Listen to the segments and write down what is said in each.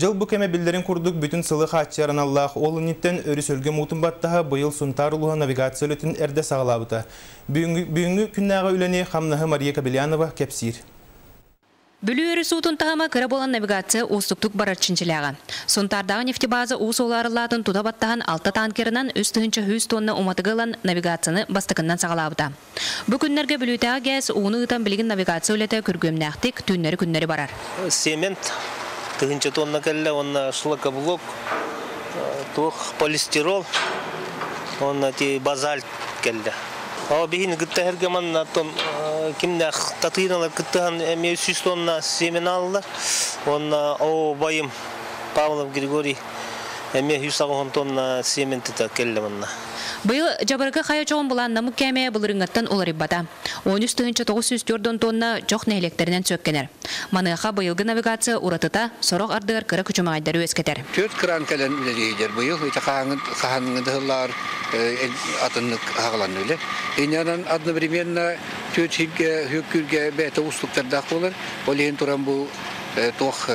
Жыл bu keme bildirin kurduk bütün sılı xatçıların Allah olunitten örü sölge mutun battaha bıyıl suntar uluğa navigasyon ötün erde sağlabıta. Büyüngü künnäge üleni Hamnaha Maria Kabilyanova kepsir. Bülüörü suutun tahama kıra bolan navigasyon uustuktuk bararçınçılağa. Suntardağı nefti bazı uus olarıladın tutabattahan 6 tankerinden üstühünçe 100 tonna umatıgılan navigasyonu bastıkından sağlabıta. Bu günlerge bülüteğe gez uunu ıtan bilgin navigasyon ölete kürgümnähtik tünleri günleri barar. Семент, тыгынча тонна кәлле, онна шлакоблок, тух полистирол, онна ти базальт кәлле. Ава бигин гытта хергеман атом кимнәх татыйналар гыттахан 300 тонна семен алалар. Онна о байым Павлов Григорий 100 тонна сементи та кәлле монна. Быйыл жабырга хая чоғын бұлан намық кәме бұлырыңаттан олар иббата. 13-904 тонна жоқ нәйлектерінен сөккенер. Маныға быйылғы навигация ұратыта сорық ардығар кыра күчім айдары өскетер. 4 кран кәлін үлелейдер бұйыл. Қағаныңыдығылар атынық ағылан өлі. Енянан одновременно 4 хүккүрге бәті ұстықтардақ болар. Олейін тұран бұл тоқ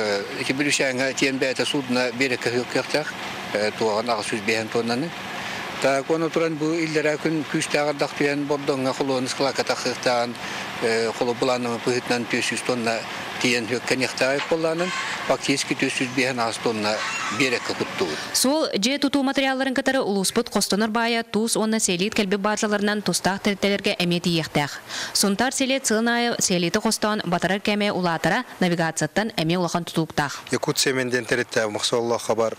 кебілішәңі тен бәті судына берекке хүккіқтақ. Туған ағыз 100 тоннаны. Так он туран бу иллера күн күстәгә дактыян бордонга холоныс кылакатахтан холобуланны быһытнан 500 тонна тиен хөккәнехтә колланын фактически 400 тонна береккә кутту. Сол же туту материалларын катары улуспут костонор бая туз онна селит келби базаларынан тустак терителерге эмети яхтах. Сунтар селет сылнай селите костон батарар кеме улатара навигацияттан эме улахан тутуктах. Якут семенден терете максаллах хабар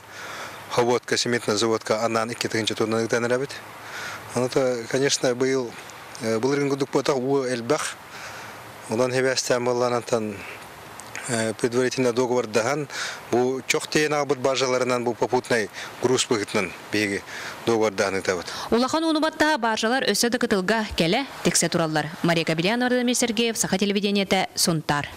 Хаводка, сементная заводка, она не китайча тонна не нравит. Она-то, конечно, был рынок поток у Эльбах. Он хевестя маланатан предварительно договор даган. Бу чохте на обод бажаларынан бу попутный груз пыгытнан беги договор даган тават. Улахан унубатта бажалар өсөдө кытылга келе тексе тураллар. Мария Кабилянова, Сергеев, Саха телевидениете, Сунтар.